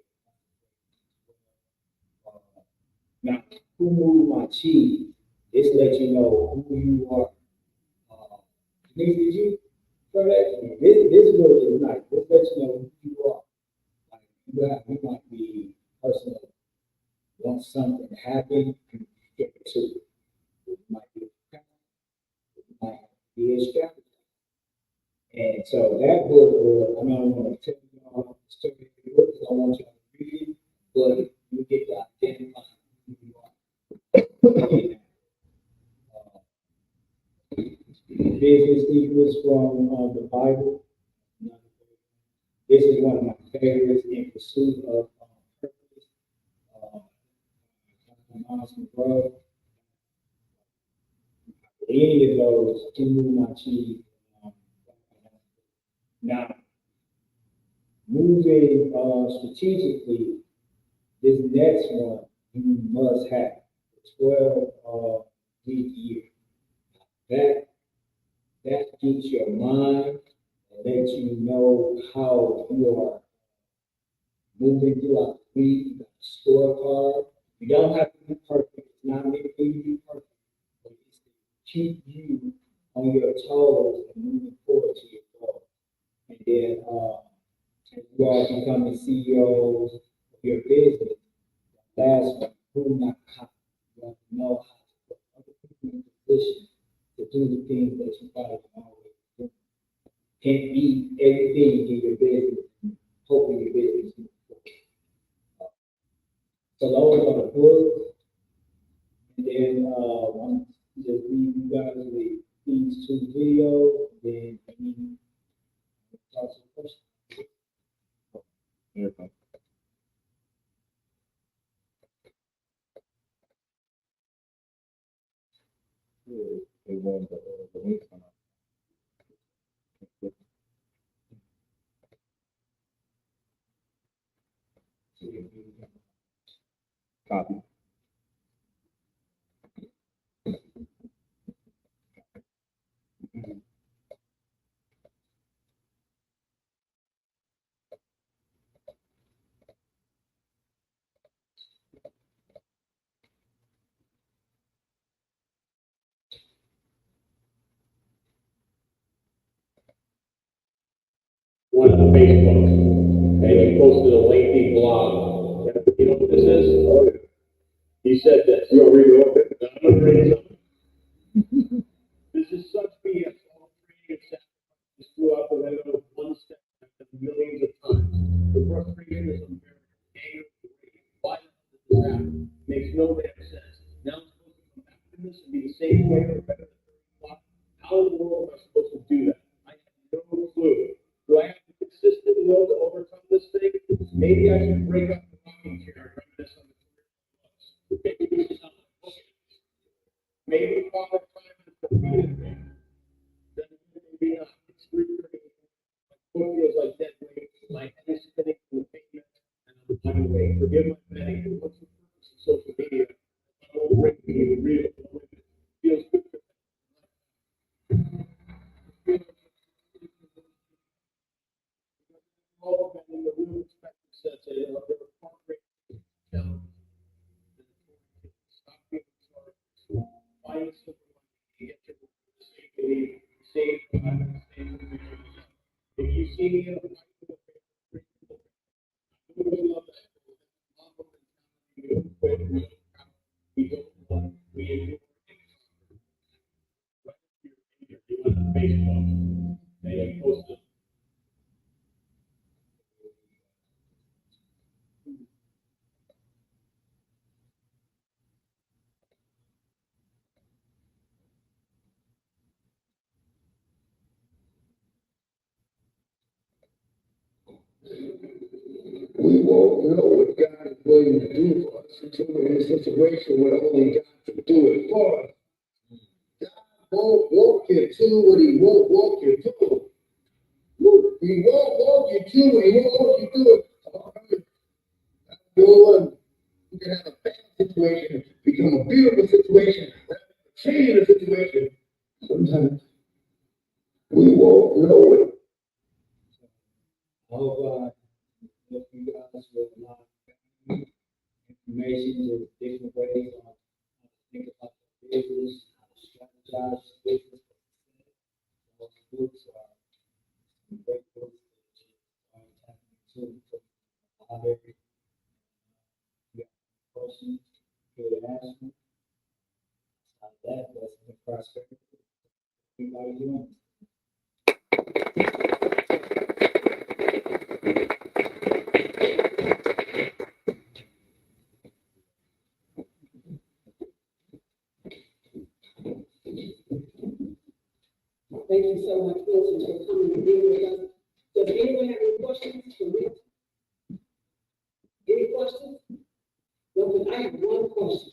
Now, who moved my cheese? This lets you know who you are. Did you for that? This is what it's like. This lets you know who you are. Like you might be a person that wants something to happen, and get it to it. You might be a pastor, you might be a strategist. And so that book, I don't want to tell you all the story of the book because I want you to read it, but you get to identify who you are. Business secrets from the Bible. This is one of my favorites, In Pursuit of Purpose. Miles Monroe. Any of those can move my cheese. Now, moving strategically, this next one you must have 12-week year. That gets your mind and lets you know how you are moving throughout the week. You got a scorecard. You don't have to be perfect. It's not meant for you to be perfect, but it's to keep you on your toes and moving forward to your goal. And then as you are becoming CEOs of your business, the last one, who not how. You have to know how to put other people in position to do the things that you probably can always do. Can't be everything in your business, hoping your business moves forward. So those are the books. And then I'm just leave you guys with these two videos. Then talk some questions. Okay. They want the links on that. Copy. One on Facebook, and he posted a lengthy blog. You know what this is? Oh, yeah. He said this. You want to read it over? I'm going to read something. This is such BS. All training and sacrifice flew out the window one step after millions of times. The frustration is unbearable. Anger, rage. Why does this happen? Makes no damn sense. Now I'm supposed to come back from this and be the same way or better than 30 o'clock? How in the world am I supposed to do that? I have no clue. Do I have the consistent will to overcome this thing? Maybe I should break up the rocking chair and reminisce on the maybe Father Time is defeated me. Then maybe not. It's 3:30. My foot feels like dead weight. My head is spinning from the pavement, and I'm wide awake. Forgive my betting. What's the purpose of social media? I won't break me real. It feels good. All of them in the real perspective says they are their corporate challenge. Stop being sorry. Find something to get your same belief, same God, same vision. If you see me in a fight with a favorite, I would love that. We don't want, we endure things. Right here, you on Facebook, they posted. We won't know what God is willing to do for us until we're in a situation where only God can do it for us. God won't walk you through what he won't walk you through. Woo. We won't hold you to it. We won't hold you to it. Lord, you can have a bad situation become a beautiful situation, change the situation. Sometimes we won't know it. I hope, if you guys with a lot of information, there's different ways on how to think about the business, how to strategize the business. Those books are some great books that you are tapping into for the library. You have questions, you could ask them. Outside of that, that's the prosperity. Everybody doing. Thank you so much, Milton, for coming and being with us. Does anyone have any questions for Milton? Any questions? Milton, I have one question.